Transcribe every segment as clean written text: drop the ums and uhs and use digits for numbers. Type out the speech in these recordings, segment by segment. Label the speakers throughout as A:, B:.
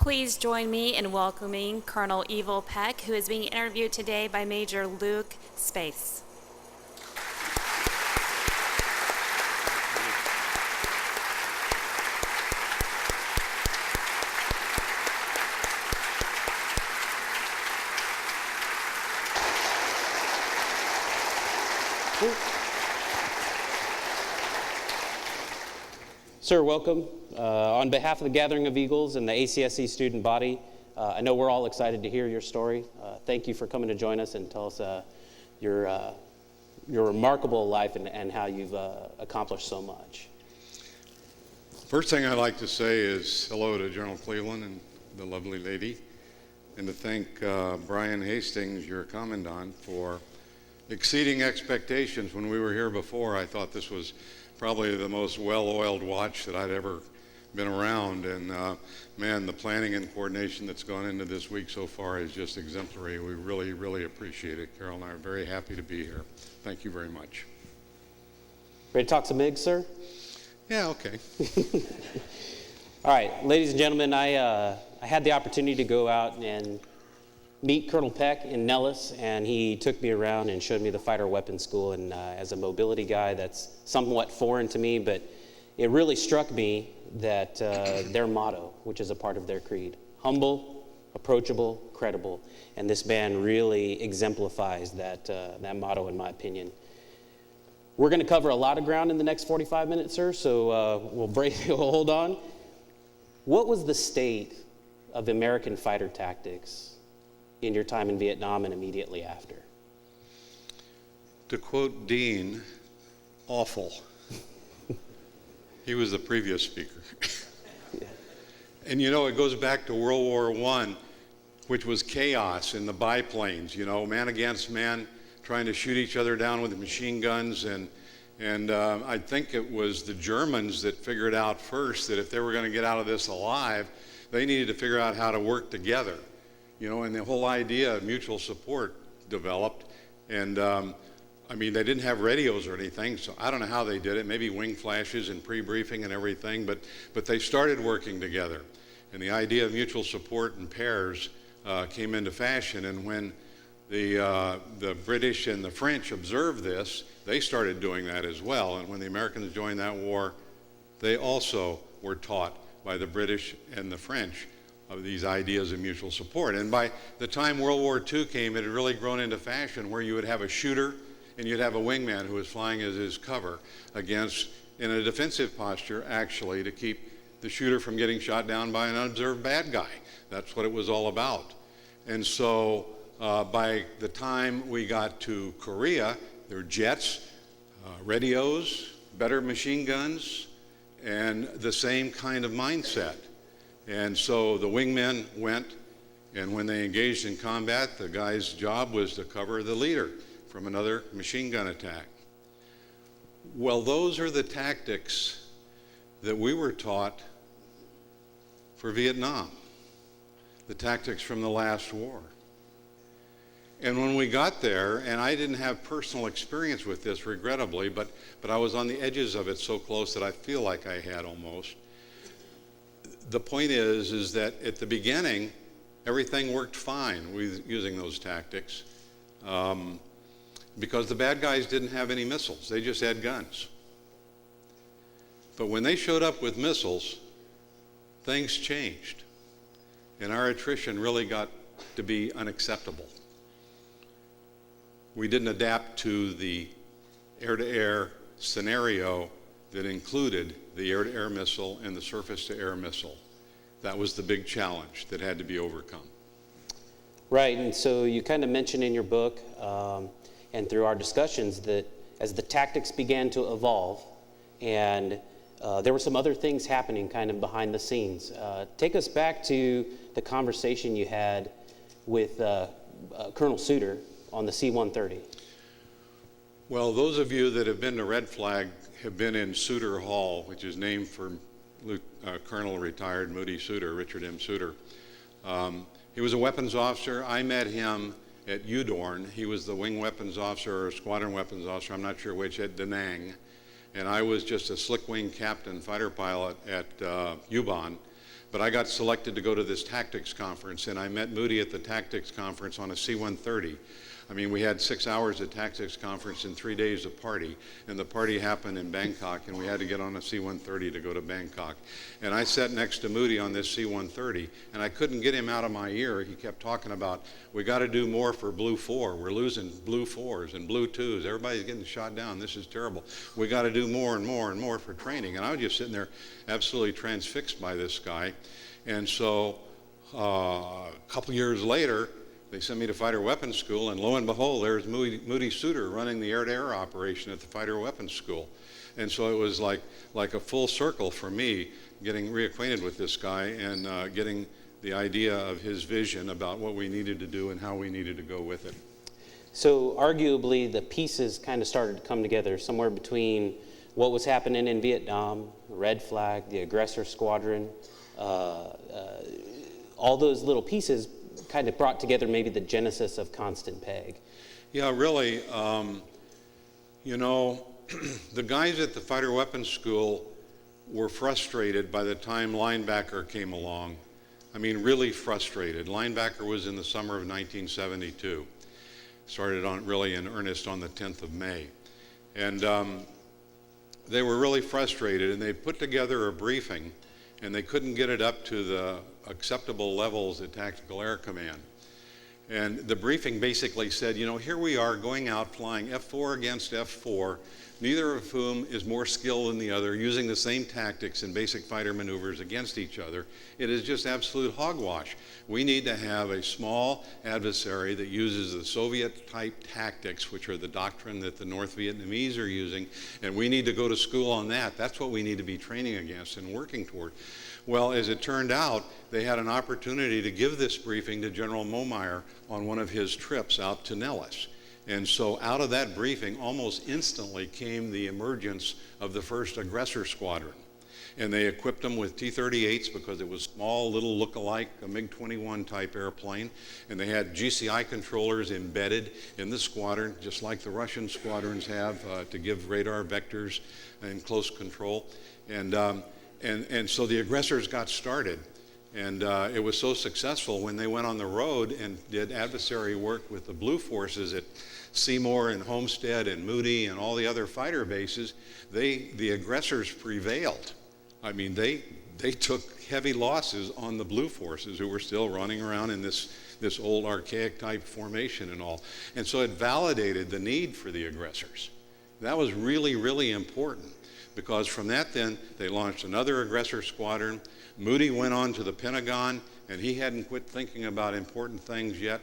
A: Please join me in welcoming Colonel Evil Peck, who is being interviewed today by Major Luke Space.
B: Sir, welcome. On behalf of the Gathering of Eagles and the ACSC student body, I know we're all excited to hear your story. Thank you for coming to join us and tell us your remarkable life and how you've accomplished so much.
C: First thing I'd like to say is hello to General Cleveland and the lovely lady, and to thank Brian Hastings, your commandant, for exceeding expectations. When we were here before, I thought this was probably the most well-oiled watch that I'd ever been around, and man, the planning and coordination that's gone into this week so far is just exemplary. We really, really appreciate it. Carol and I are very happy to be here. Thank you very much.
B: Ready to talk some MiGs, sir?
C: Yeah, okay.
B: All right, ladies and gentlemen, I had the opportunity to go out and meet Colonel Peck in Nellis, and he took me around and showed me the fighter weapons school. And as a mobility guy, that's somewhat foreign to me, but it really struck me that their motto, which is a part of their creed, humble, approachable, credible, and this band really exemplifies that motto, in my opinion. We're going to cover a lot of ground in the next 45 minutes, sir, so we'll hold on. What was the state of American fighter tactics in your time in Vietnam and immediately after?
C: To quote Dean, awful. He was the previous speaker.
B: Yeah.
C: And you know, it goes back to World War I, which was chaos in the biplanes, you know, man against man, trying to shoot each other down with machine guns. And I think it was the Germans that figured out first that if they were going to get out of this alive, they needed to figure out how to work together. You know, and the whole idea of mutual support developed. And I mean, they didn't have radios or anything, so I don't know how they did it, maybe wing flashes and pre-briefing and everything, but they started working together. And the idea of mutual support in pairs came into fashion. And when the British and the French observed this, they started doing that as well. And when the Americans joined that war, they also were taught by the British and the French of these ideas of mutual support. And by the time World War II came, it had really grown into fashion where you would have a shooter and you'd have a wingman who was flying as his cover against, in a defensive posture, actually, to keep the shooter from getting shot down by an unobserved bad guy. That's what it was all about. And so by the time we got to Korea, there were jets, radios, better machine guns, and the same kind of mindset. And so the wingmen went, and when they engaged in combat, the guy's job was to cover the leader from another machine gun attack. Well, those are the tactics that we were taught for Vietnam, the tactics from the last war. And when we got there, and I didn't have personal experience with this, regrettably, but I was on the edges of it so close that I feel like I had almost. The point is that at the beginning, everything worked fine with using those tactics because the bad guys didn't have any missiles. They just had guns. But when they showed up with missiles, things changed. And our attrition really got to be unacceptable. We didn't adapt to the air-to-air scenario that included the air-to-air missile and the surface-to-air missile. That was the big challenge that had to be overcome.
B: Right, and so you kind of mentioned in your book and through our discussions that as the tactics began to evolve and there were some other things happening kind of behind the scenes. Take us back to the conversation you had with Colonel Souter on the C-130.
C: Well, those of you that have been to Red Flag have been in Souter Hall, which is named for Colonel retired Moody Souter, Richard M. Souter. He was a weapons officer. I met him at Udorn. He was the wing weapons officer or squadron weapons officer, I'm not sure which, at Da Nang. And I was just a slick wing captain fighter pilot at Ubon. But I got selected to go to this tactics conference, and I met Moody at the tactics conference on a C-130. I mean, we had 6 hours at tactics conference and 3 days of party, and the party happened in Bangkok, and we had to get on a C-130 to go to Bangkok. And I sat next to Moody on this C-130, and I couldn't get him out of my ear. He kept talking about, we got to do more for Blue 4. We're losing Blue 4s and Blue 2s. Everybody's getting shot down. This is terrible. We got to do more and more and more for training. And I was just sitting there absolutely transfixed by this guy. And so a couple years later, they sent me to fighter weapons school, and lo and behold, there's Moody Souter running the air-to-air operation at the fighter weapons school. And so it was like a full circle for me, getting reacquainted with this guy and getting the idea of his vision about what we needed to do and how we needed to go with it.
B: So arguably the pieces kind of started to come together somewhere between what was happening in Vietnam, Red Flag, the aggressor squadron, all those little pieces kind of brought together maybe the genesis of Constant Peg.
C: Yeah, really, you know, the guys at the fighter weapons school were frustrated by the time linebacker came along. I mean, really frustrated. Linebacker was in the summer of 1972. Started on really in earnest on the 10th of May. And they were really frustrated, and they put together a briefing, and they couldn't get it up to the acceptable levels at Tactical Air Command. And the briefing basically said, you know, here we are going out flying F-4 against F-4, neither of whom is more skilled than the other, using the same tactics and basic fighter maneuvers against each other. It is just absolute hogwash. We need to have a small adversary that uses the Soviet-type tactics, which are the doctrine that the North Vietnamese are using, and we need to go to school on that. That's what we need to be training against and working toward. Well, as it turned out, they had an opportunity to give this briefing to General Momeyer on one of his trips out to Nellis. And so out of that briefing, almost instantly came the emergence of the first aggressor squadron. And they equipped them with T-38s because it was small, little look-alike, a MiG-21 type airplane. And they had GCI controllers embedded in the squadron, just like the Russian squadrons have, to give radar vectors and close control. And so the aggressors got started. And it was so successful when they went on the road and did adversary work with the Blue Forces at Seymour and Homestead and Moody and all the other fighter bases. The aggressors prevailed. I mean, they took heavy losses on the Blue Forces, who were still running around in this old archaic type formation and all. And so it validated the need for the aggressors. That was really, really important, because from that then they launched another aggressor squadron. Moody went on to the Pentagon, and he hadn't quit thinking about important things yet.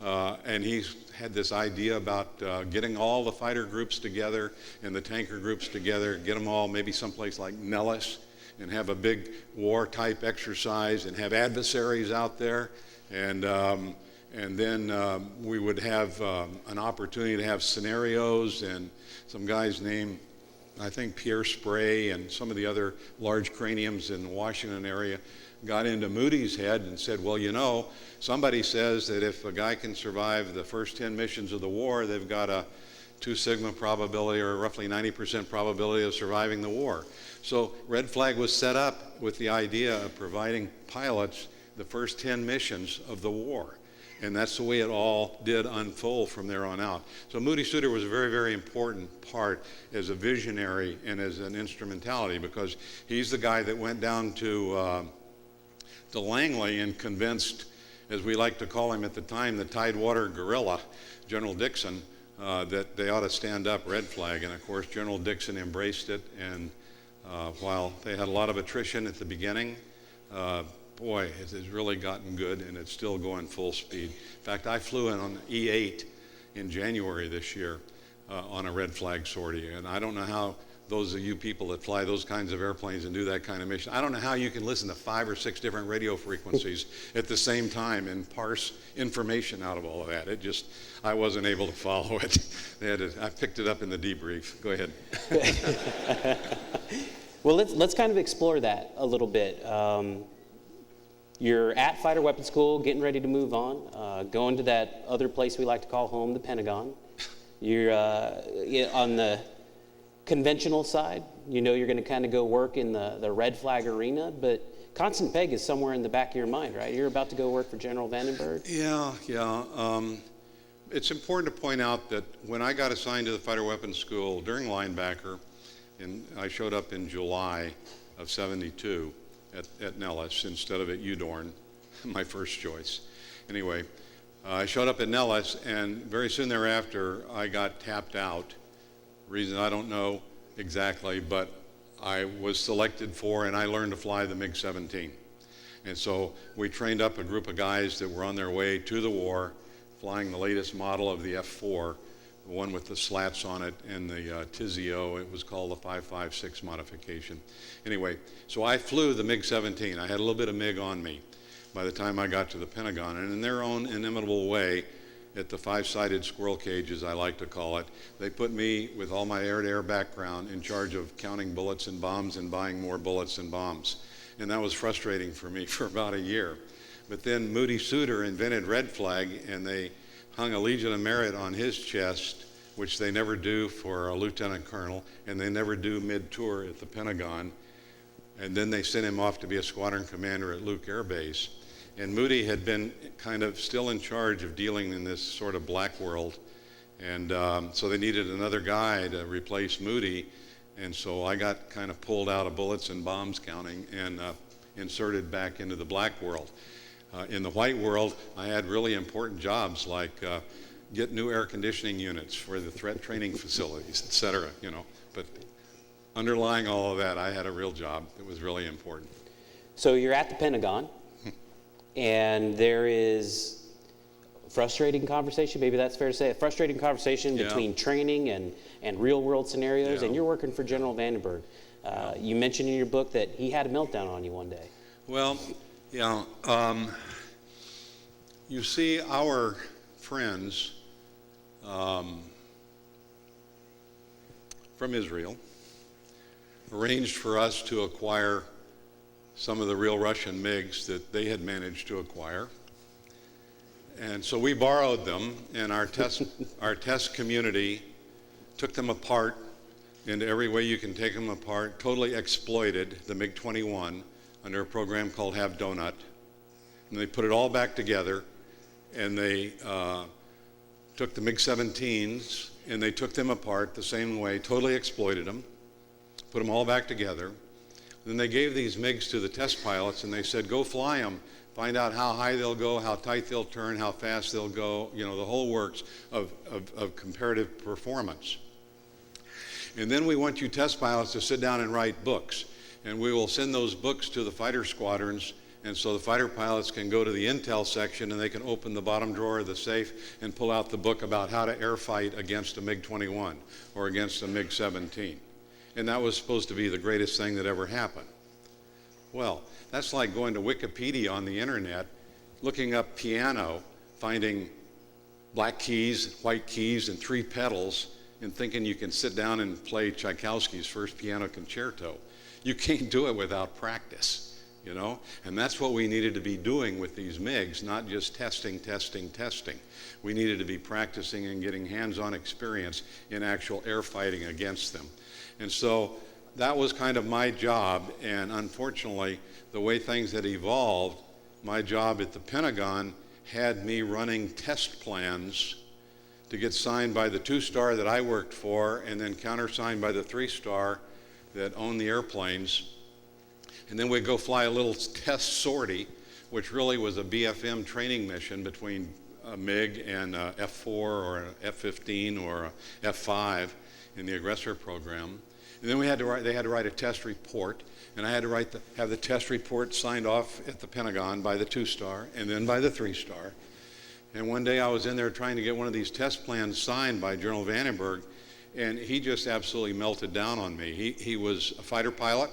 C: And he's had this idea about getting all the fighter groups together and the tanker groups together, get them all maybe someplace like Nellis, and have a big war-type exercise and have adversaries out there. And then we would have an opportunity to have scenarios, and some guys named, I think, Pierre Spray and some of the other large craniums in the Washington area got into Moody's head and said, well, you know, somebody says that if a guy can survive the first 10 missions of the war, they've got a 2 sigma probability, or roughly 90% probability of surviving the war. So Red Flag was set up with the idea of providing pilots the first 10 missions of the war. And that's the way it all did unfold from there on out. So Moody Souter was a very, very important part as a visionary and as an instrumentality, because he's the guy that went down to Langley and convinced, as we like to call him at the time, the Tidewater Guerrilla, General Dixon, that they ought to stand up Red Flag. And of course, General Dixon embraced it. And while they had a lot of attrition at the beginning, boy, it has really gotten good, and it's still going full speed. In fact, I flew in on E8 in January this year on a Red Flag sortie, and I don't know how those of you people that fly those kinds of airplanes and do that kind of mission, I don't know how you can listen to 5 or 6 different radio frequencies at the same time and parse information out of all of that. It just, I wasn't able to follow it. I picked it up in the debrief. Go ahead.
B: Well, let's kind of explore that a little bit. You're at fighter weapons school, getting ready to move on, going to that other place we like to call home, the Pentagon. You're on the conventional side. You know you're going to kind of go work in the Red Flag arena, but Constant Peg is somewhere in the back of your mind, right? You're about to go work for General Vandenberg?
C: Yeah. It's important to point out that when I got assigned to the Fighter Weapons School during linebacker, and I showed up in July of '72 at Nellis instead of at Udorn, my first choice. Anyway, I showed up at Nellis, and very soon thereafter, I got tapped out. Reason I don't know exactly, but I was selected for, and I learned to fly the MiG-17. And so we trained up a group of guys that were on their way to the war, flying the latest model of the F-4, the one with the slats on it and the Tizio. It was called the 5.56 modification. Anyway, so I flew the MiG-17. I had a little bit of MiG on me by the time I got to the Pentagon. And in their own inimitable way, at the five-sided squirrel cage, as I like to call it, they put me, with all my air-to-air background, in charge of counting bullets and bombs and buying more bullets and bombs. And that was frustrating for me for about a year. But then Moody Souter invented red flag, and they hung a Legion of Merit on his chest, which they never do for a lieutenant colonel, and they never do mid-tour at the Pentagon. And then they sent him off to be a squadron commander at Luke Air Base. And Moody had been kind of still in charge of dealing in this sort of black world. And so they needed another guy to replace Moody. And so I got kind of pulled out of bullets and bombs counting and inserted back into the black world. In the white world, I had really important jobs like get new air conditioning units for the threat training facilities, et cetera, you know. But underlying all of that, I had a real job that was really important.
B: So you're at the Pentagon, and there is a frustrating conversation, maybe that's fair to say, a frustrating conversation between training and real-world scenarios, and you're working for General Vandenberg. You mentioned in your book that he had a meltdown on you one day.
C: Well, yeah. You see, our friends from Israel arranged for us to acquire some of the real Russian MiGs that they had managed to acquire. And so we borrowed them, and our test community took them apart in every way you can take them apart, totally exploited the MiG-21 under a program called Have Donut. And they put it all back together, and they took the MiG-17s, and they took them apart the same way, totally exploited them, put them all back together. Then they gave these MiGs to the test pilots, and they said, go fly them, find out how high they'll go, how tight they'll turn, how fast they'll go, you know, the whole works of comparative performance. And then we want you test pilots to sit down and write books. And we will send those books to the fighter squadrons, and so the fighter pilots can go to the intel section and they can open the bottom drawer of the safe and pull out the book about how to air fight against a MiG-21 or against a MiG-17. And that was supposed to be the greatest thing that ever happened. Well, that's like going to Wikipedia on the internet, looking up piano, finding black keys, white keys, and 3 pedals, and thinking you can sit down and play Tchaikovsky's first piano concerto. You can't do it without practice, you know? And that's what we needed to be doing with these MiGs, not just testing. We needed to be practicing and getting hands-on experience in actual air fighting against them. And so that was kind of my job, and unfortunately, the way things had evolved, my job at the Pentagon had me running test plans to get signed by the 2-star that I worked for, and then countersigned by the 3-star that owned the airplanes. And then we'd go fly a little test sortie, which really was a BFM training mission between a MiG and a F-4 or an F-15 or a F-5 in the aggressor program. And then they had to write a test report, and I had to have the test report signed off at the Pentagon by the 2-star and then by the 3-star. And one day I was in there trying to get one of these test plans signed by General Vandenberg, and he just absolutely melted down on me. He was a fighter pilot,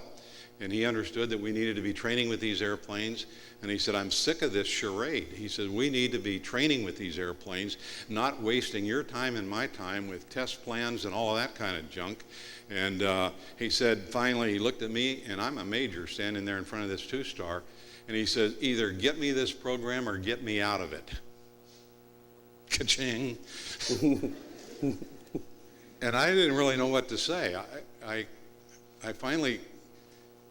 C: and he understood that we needed to be training with these airplanes. And he said, I'm sick of this charade. He said, we need to be training with these airplanes, not wasting your time and my time with test plans and all of that kind of junk. And he said, finally, he looked at me, and I'm a major standing there in front of this 2-star, and he said, either get me this program or get me out of it. Ka-ching. And I didn't really know what to say. I finally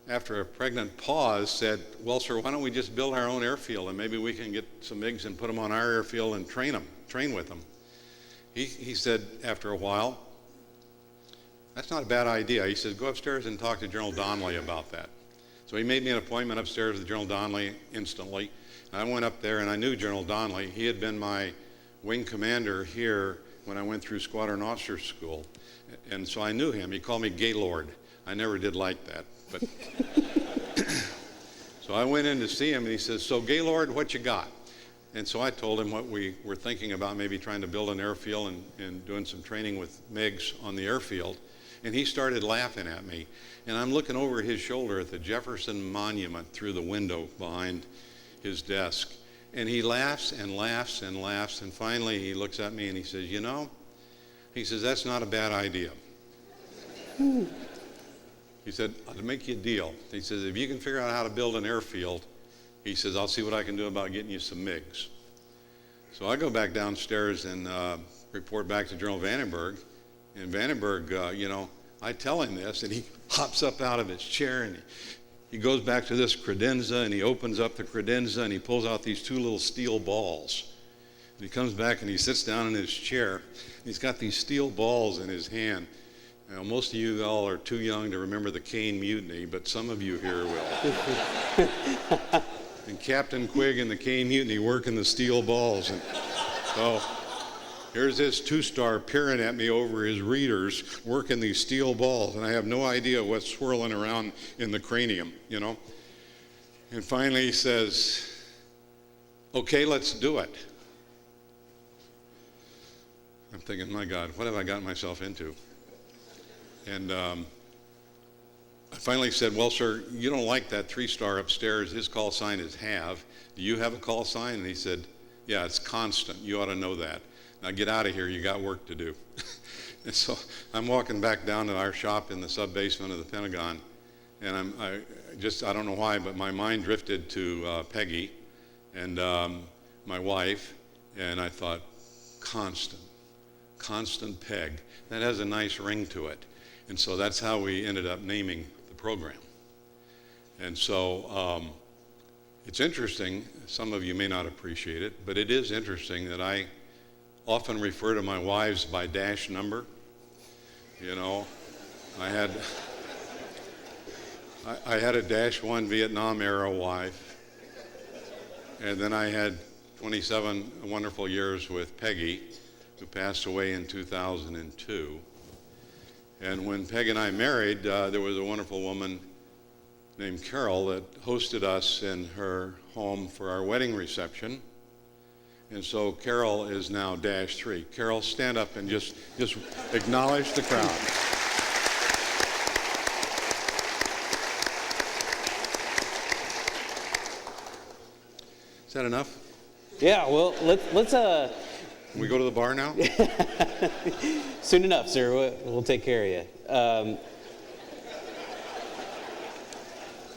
C: after a pregnant pause, said, well, sir, why don't we just build our own airfield and maybe we can get some MiGs and put them on our airfield and train with them. He said after a while, that's not a bad idea. He says, go upstairs and talk to General Donnelly about that. So he made me an appointment upstairs with General Donnelly instantly. I went up there and I knew General Donnelly. He had been my wing commander here when I went through Squadron Officer School. And so I knew him. He called me Gaillard. I never did like that. But so I went in to see him and he says, so Gaillard, what you got? And so I told him what we were thinking about, maybe trying to build an airfield and doing some training with MiGs on the airfield. And he started laughing at me. And I'm looking over his shoulder at the Jefferson Monument through the window behind his desk. And he laughs and laughs and laughs. And finally he looks at me and he says, you know, he says, that's not a bad idea. He said, I'll make you a deal. He says, if you can figure out how to build an airfield, he says, I'll see what I can do about getting you some MiGs. So I go back downstairs and report back to General Vandenberg. And Vandenberg, you know, I tell him this, and he hops up out of his chair, and he goes back to this credenza, and he opens up the credenza, and he pulls out these two little steel balls. And he comes back, and he sits down in his chair, and he's got these steel balls in his hand. Now, most of you all are too young to remember the Caine Mutiny, but some of you here will. And Captain Quigg and the Caine Mutiny working the steel balls. And so here's this two-star peering at me over his readers, working these steel balls, and I have no idea what's swirling around in the cranium, you know. And finally he says, okay, let's do it. I'm thinking, my God, what have I gotten myself into? And I finally said, well, sir, you don't like that three-star upstairs. His call sign is have. Do you have a call sign? And he said, yeah, it's constant. You ought to know that. Now get out of here. You got work to do. And so I'm walking back down to our shop in the sub-basement of the Pentagon. And I don't know why, but my mind drifted to Peggy and my wife. And I thought, constant Peg. That has a nice ring to it. And so that's how we ended up naming the program. And so it's interesting, some of you may not appreciate it, but it is interesting that I often refer to my wives by dash number. You know, I had a -1 Vietnam era wife, and then I had 27 wonderful years with Peggy, who passed away in 2002. And when Peg and I married, there was a wonderful woman named Carol that hosted us in her home for our wedding reception. And so Carol is now -3. Carol, stand up and just acknowledge the crowd. Is that enough?
B: Yeah, well, let's
C: We go to the bar now?
B: soon enough, sir. We'll take care of you.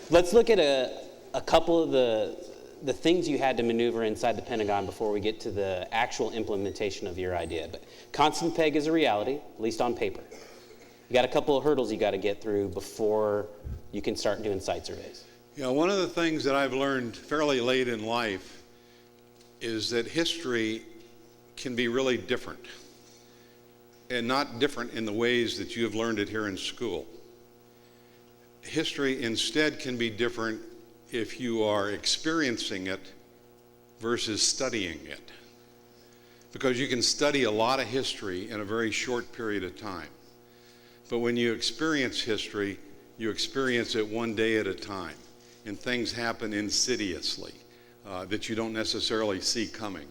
B: Let's look at a couple of the things you had to maneuver inside the Pentagon before we get to the actual implementation of your idea. But constant peg is a reality, at least on paper. You got a couple of hurdles you got to get through before you can start doing site surveys.
C: Yeah, one of the things that I've learned fairly late in life is that history can be really different, and not different in the ways that you have learned it here in school. History instead can be different if you are experiencing it versus studying it. Because you can study a lot of history in a very short period of time. But when you experience history, you experience it one day at a time. And things happen insidiously that you don't necessarily see coming.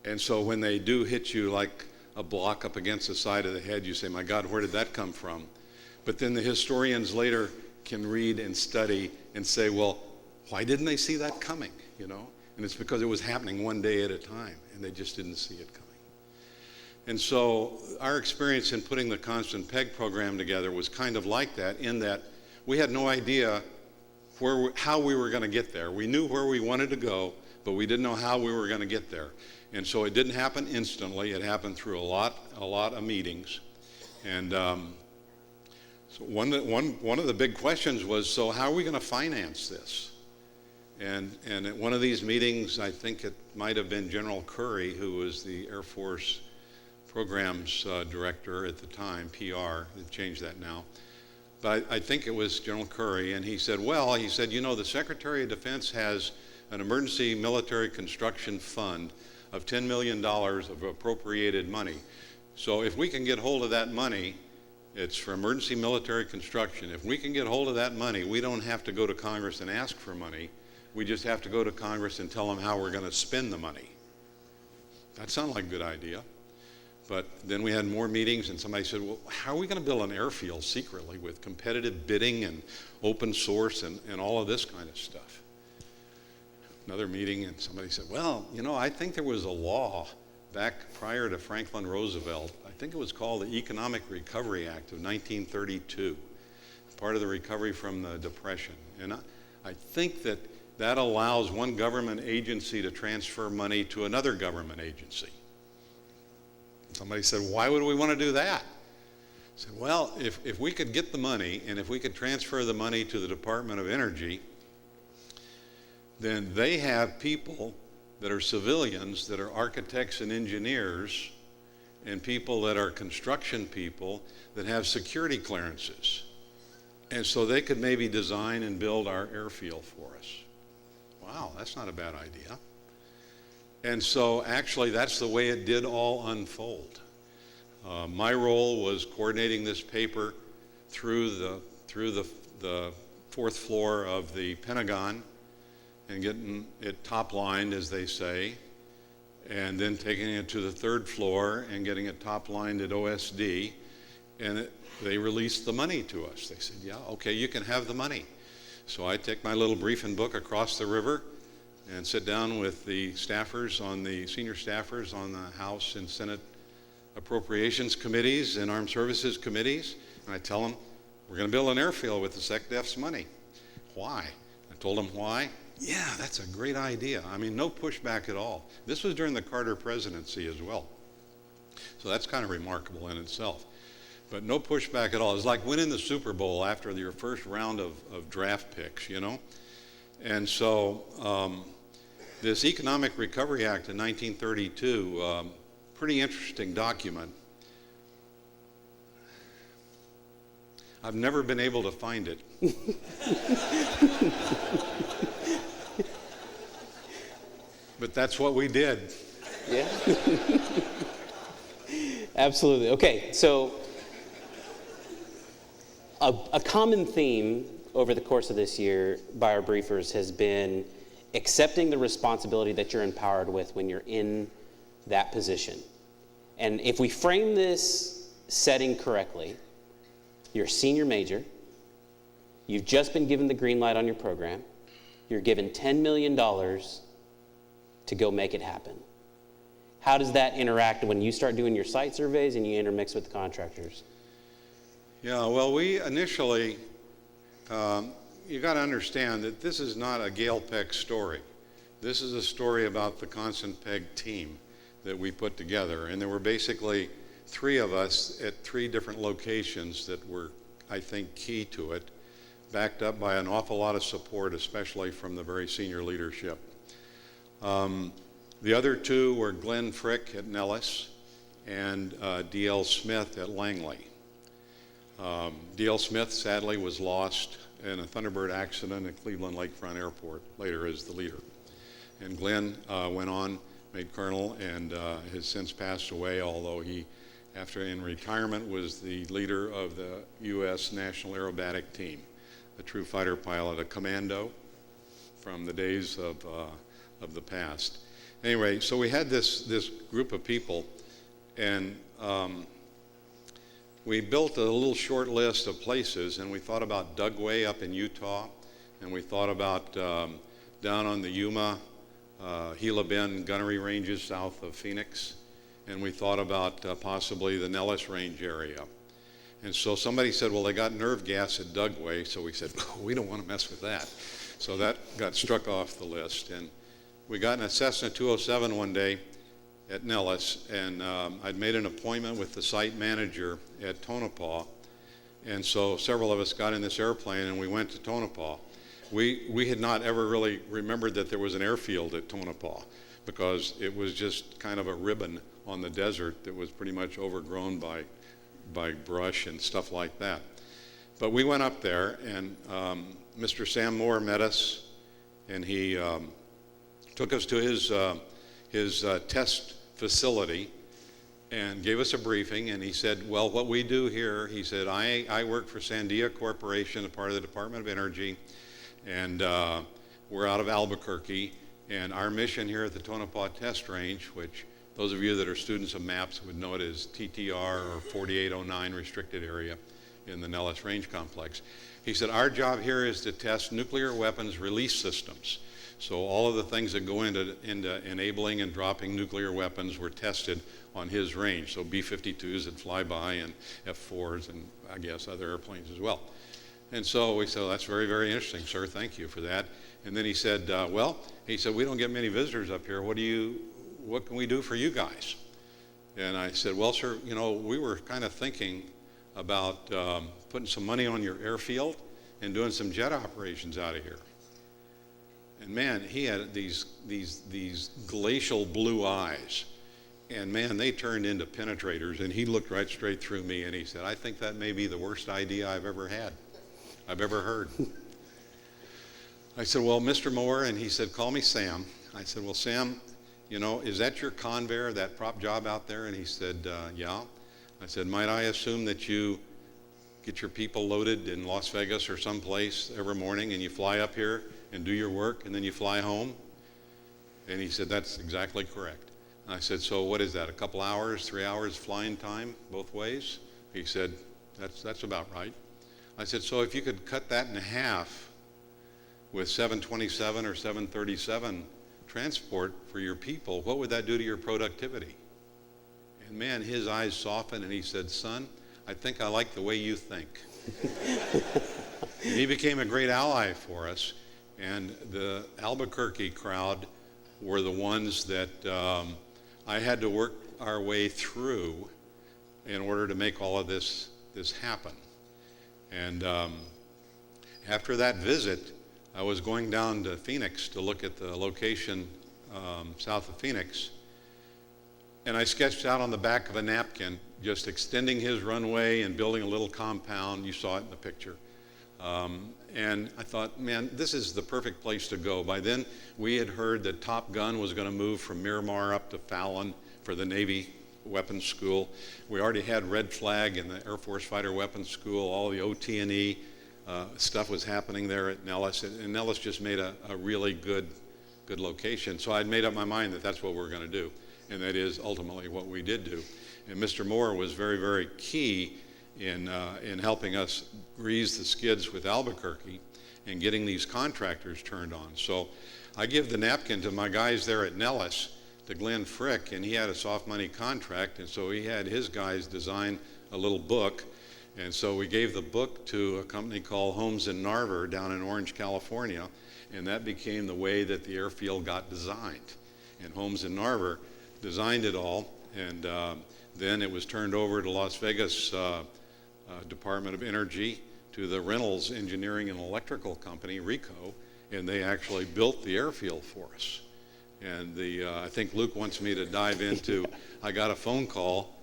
C: And so when they do hit you like a block up against the side of the head, you say, my God, where did that come from? But then the historians later can read and study and say, well, why didn't they see that coming? You know? And it's because it was happening one day at a time, and they just didn't see it coming. And so our experience in putting the Constant Peg program together was kind of like that, in that we had no idea how we were going to get there. We knew where we wanted to go, but we didn't know how we were going to get there. And so it didn't happen instantly. It happened through a lot of meetings. And So one of the big questions was, so how are we going to finance this? And at one of these meetings, I think it might have been General Curry, who was the Air Force Programs Director at the time, PR, they've changed that now. But I think it was General Curry, and he said, you know, the Secretary of Defense has an emergency military construction fund of $10 million of appropriated money. So if we can get hold of that money, it's for emergency military construction. If we can get hold of that money, we don't have to go to Congress and ask for money. We just have to go to Congress and tell them how we're going to spend the money. That sounded like a good idea. But then we had more meetings, and somebody said, well, how are we going to build an airfield secretly with competitive bidding and open source and all of this kind of stuff? Another meeting, and somebody said, well, you know, I think there was a law back prior to Franklin Roosevelt. I think it was called the Economic Recovery Act of 1932, part of the recovery from the Depression. And I think that allows one government agency to transfer money to another government agency. Somebody said, why would we want to do that? I said, well, if we could get the money, and if we could transfer the money to the Department of Energy, then they have people that are civilians, that are architects and engineers, and people that are construction people that have security clearances. And so they could maybe design and build our airfield for us. Wow, that's not a bad idea. And so actually that's the way it did all unfold. My role was coordinating this paper through the fourth floor of the Pentagon and getting it top-lined, as they say, and then taking it to the third floor and getting it top-lined at OSD, and they released the money to us. They said, yeah, okay, you can have the money. So I take my little briefing book across the river and sit down with the staffers senior staffers on the House and Senate Appropriations Committees and Armed Services Committees, and I tell them, we're going to build an airfield with the SecDef's money. Why? I told them why. Yeah, that's a great idea. I mean, no pushback at all. This was during the Carter presidency as well. So that's kind of remarkable in itself. But no pushback at all. It's like winning the Super Bowl after your first round of draft picks, you know? And so this Economic Recovery Act in 1932, pretty interesting document. I've never been able to find it. But that's what we did.
B: Yeah. Absolutely. Okay, so a common theme over the course of this year by our briefers has been accepting the responsibility that you're empowered with when you're in that position. And if we frame this setting correctly, you're a senior major, you've just been given the green light on your program, you're given $10 million to go make it happen. How does that interact when you start doing your site surveys and you intermix with the contractors?
C: Yeah, well, we initially, you got to understand that this is not a Gail Peck story. This is a story about the Constant Peg team that we put together. And there were basically 3 of us at 3 different locations that were, I think, key to it, backed up by an awful lot of support, especially from the very senior leadership. The other 2 were Glenn Frick at Nellis and D.L. Smith at Langley. D.L. Smith, sadly, was lost in a Thunderbird accident at Cleveland Lakefront Airport, later as the leader. And Glenn went on, made colonel, and has since passed away, although he, after in retirement, was the leader of the U.S. National Aerobatic Team, a true fighter pilot, a commando from the days of the past. Anyway, so we had this group of people, and we built a little short list of places, and we thought about Dugway up in Utah, and we thought about down on the Yuma, Gila Bend gunnery ranges south of Phoenix, and we thought about possibly the Nellis Range area. And so somebody said, well, they got nerve gas at Dugway, so we said, oh, we don't want to mess with that. So that got struck off the list. And we got in a Cessna 207 one day at Nellis, and I'd made an appointment with the site manager at Tonopah And so several of us got in this airplane and we went to Tonopah. We had not ever really remembered that there was an airfield at Tonopah, because it was just kind of a ribbon on the desert that was pretty much overgrown by brush and stuff like that. But we went up there, and Mr. Sam Moore met us, and he took us to his test facility and gave us a briefing. And he said, well, what we do here, he said, I work for Sandia Corporation, a part of the Department of Energy, and we're out of Albuquerque. And our mission here at the Tonopah Test Range, which those of you that are students of maps would know it as TTR, or 4809 Restricted Area in the Nellis Range Complex. He said, our job here is to test nuclear weapons release systems. So all of the things that go into enabling and dropping nuclear weapons were tested on his range. So B-52s that fly by, and F-4s, and I guess other airplanes as well. And so we said, that's very, very interesting, sir. Thank you for that. And then he said, he said, we don't get many visitors up here. What can we do for you guys? And I said, well, sir, we were kind of thinking about putting some money on your airfield and doing some jet operations out of here. And man, he had these glacial blue eyes. And man, they turned into penetrators, and he looked right straight through me, and he said, I think that may be the worst idea I've ever heard. I said, well, Mr. Moore, and he said, call me Sam. I said, well, Sam, is that your Convair, that prop job out there? And he said, yeah. I said, might I assume that you get your people loaded in Las Vegas or someplace every morning, and you fly up here and do your work, and then you fly home? And he said, that's exactly correct. And I said, so what is that, a couple hours, 3 hours flying time both ways? He said, that's about right. I said, so if you could cut that in half with 727 or 737 transport for your people, what would that do to your productivity? And man, his eyes softened, and he said, son, I think I like the way you think. And he became a great ally for us. And the Albuquerque crowd were the ones that I had to work our way through in order to make all of this happen. And after that visit, I was going down to Phoenix to look at the location south of Phoenix, and I sketched out on the back of a napkin just extending his runway and building a little compound. You saw it in the picture. And I thought, man, this is the perfect place to go. By then, we had heard that Top Gun was going to move from Miramar up to Fallon for the Navy Weapons School. We already had Red Flag in the Air Force Fighter Weapons School. All the OT&E stuff was happening there at Nellis, and Nellis just made a really good location. So I'd made up my mind that that's what we're going to do, and that is ultimately what we did do. And Mr. Moore was very, very key in helping us grease the skids with Albuquerque and getting these contractors turned on. So I give the napkin to my guys there at Nellis, to Glenn Frick, and he had a soft money contract, and so he had his guys design a little book. And so we gave the book to a company called Holmes and Narver down in Orange, California, and that became the way that the airfield got designed. And Holmes and Narver designed it all, and then it was turned over to Las Vegas Department of Energy, to the Reynolds Engineering and Electrical Company, RECO, and they actually built the airfield for us. And I think Luke wants me to dive into, I got a phone call.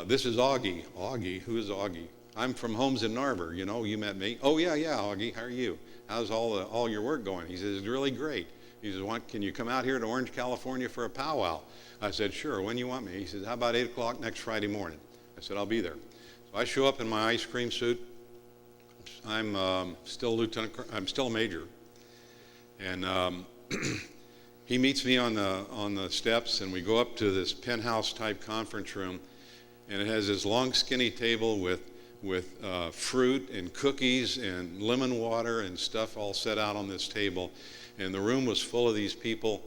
C: This is Augie. Augie, who is Augie? I'm from Holmes and Narver, you met me. Oh, yeah, Augie, how are you? How's all your work going? He says, it's really great. He says, can you come out here to Orange, California for a powwow? I said, sure, when you want me? He says, how about 8 o'clock next Friday morning? I said, I'll be there. So I show up in my ice cream suit. I'm still a major. And he meets me on the steps, and we go up to this penthouse type conference room, and it has this long skinny table with fruit and cookies and lemon water and stuff all set out on this table. And the room was full of these people.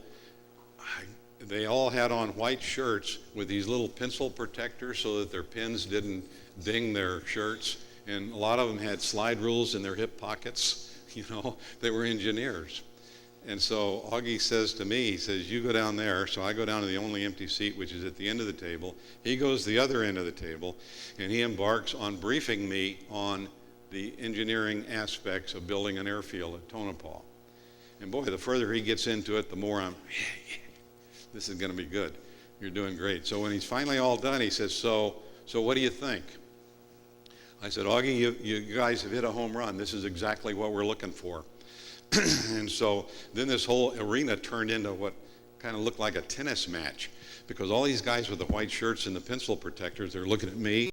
C: They all had on white shirts with these little pencil protectors so that their pins didn't ding their shirts. And a lot of them had slide rules in their hip pockets. They were engineers. And so Augie says to me, he says, you go down there. So I go down to the only empty seat, which is at the end of the table. He goes to the other end of the table, and he embarks on briefing me on the engineering aspects of building an airfield at Tonopah. And boy, the further he gets into it, the more I'm, this is going to be good. You're doing great. So when he's finally all done, he says, so what do you think? I said, Augie, you guys have hit a home run. This is exactly what we're looking for. And so then this whole arena turned into what kind of looked like a tennis match, because all these guys with the white shirts and the pencil protectors, they're looking at me,